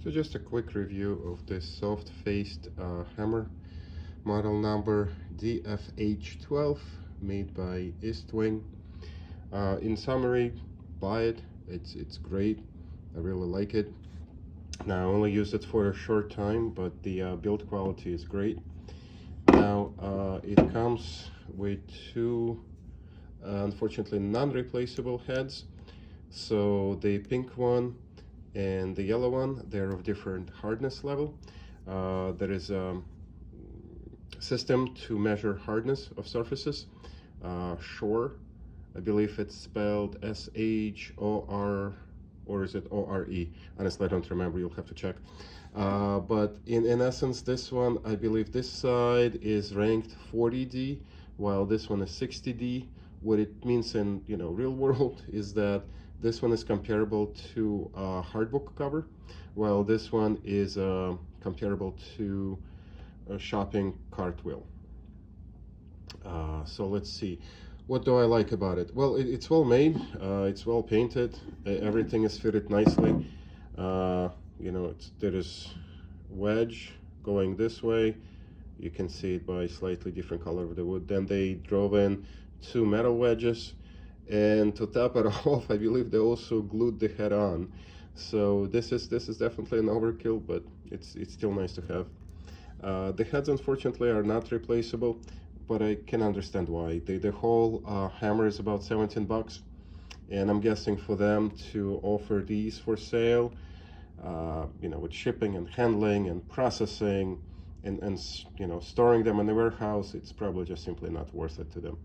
So just a quick review of this soft-faced hammer, model number DFH12, made by Estwing. In summary, buy it. It's great. I really like it. Now I only used it for a short time, but the build quality is great. Now it comes with two unfortunately non-replaceable heads. So the pink one and the yellow one, they're of different hardness level. There is a system to measure hardness of surfaces. Shore, I believe it's spelled S-H-O-R, or is it O-R-E? Honestly, I don't remember, you'll have to check. But in essence, this one, I believe this side is ranked 40D, while this one is 60D. What it means in real world is that this one is comparable to a hard book cover, while this one is comparable to a shopping cart wheel. So let's see, what do I like about it? Well, it's well made, it's well painted, everything is fitted nicely. There is wedge going this way. You can see it by slightly different color of the wood. Then they drove in two metal wedges, and to top it off, I believe they also glued the head on. So this is definitely an overkill, but it's still nice to have. The heads unfortunately are not replaceable, but I can understand why. The whole hammer is about 17 bucks, and I'm guessing for them to offer these for sale, with shipping and handling and processing and storing them in the warehouse, it's probably just simply not worth it to them.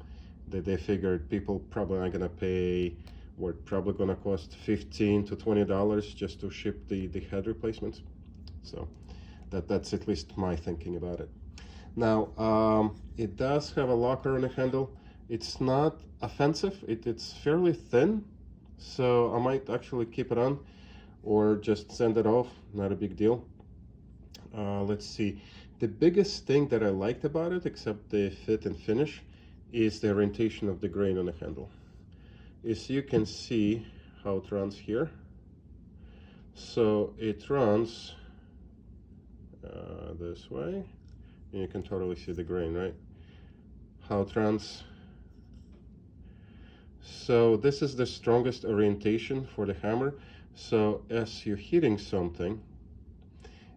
They figured people probably aren't gonna pay what probably gonna cost $15 to $20 just to ship the head replacements. So that's at least my thinking about it. Now it does have a locker on the handle. It's not offensive, it's fairly thin, so I might actually keep it on or just send it off, not a big deal. Let's see, the biggest thing that I liked about it, except the fit and finish, is the orientation of the grain on the handle. As you can see how it runs here. So it runs this way, and you can totally see the grain, right? How it runs. So this is the strongest orientation for the hammer. So as you're hitting something,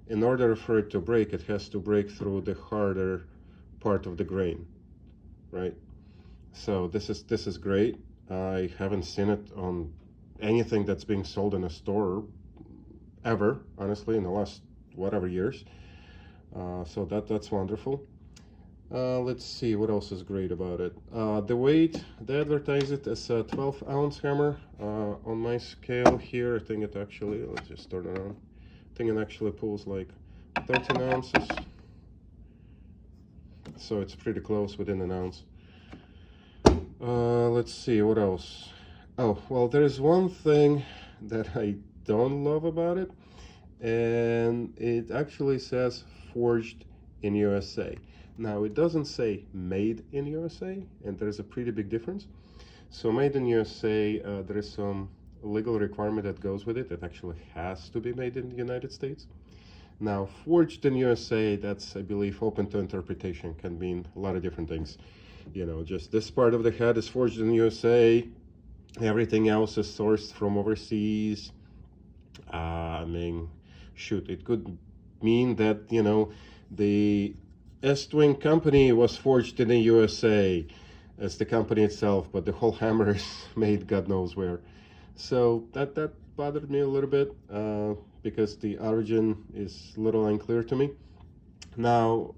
in order for it to break, it has to break through the harder part of the grain, right? So this is great. I haven't seen it on anything that's being sold in a store ever, honestly, in the last whatever years. So that's wonderful. Let's see what else is great about it. The weight, they advertise it as a 12-ounce hammer. On my scale here, I think it actually, let's just turn it on. I think it actually pulls like 13 ounces. So it's pretty close, within an ounce. Let's see, what else? Oh, well, there's one thing that I don't love about it, and it actually says forged in USA. Now, it doesn't say made in USA, and there's a pretty big difference. So made in USA, there is some legal requirement that goes with it. It actually has to be made in the United States. Now, forged in USA, that's, I believe, open to interpretation, can mean a lot of different things. Just this part of the head is forged in USA, everything else is sourced from overseas. I mean, shoot, it could mean that, the Estwing company was forged in the USA as the company itself, but the whole hammer is made God knows where. So that bothered me a little bit, because the origin is a little unclear to me. Now,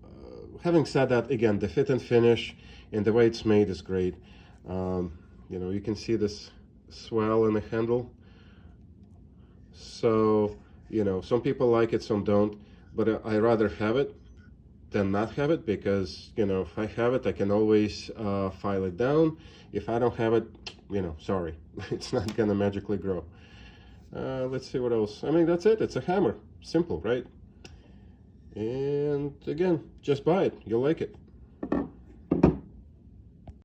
having said that, again, the fit and finish and the way it's made is great. You can see this swell in the handle. So, some people like it, some don't, but I rather have it than not have it, because, if I have it, I can always file it down. If I don't have it, sorry, it's not gonna magically grow. Let's see what else. I mean, that's it. It's a hammer. Simple, right? And again, just buy it. You'll like it.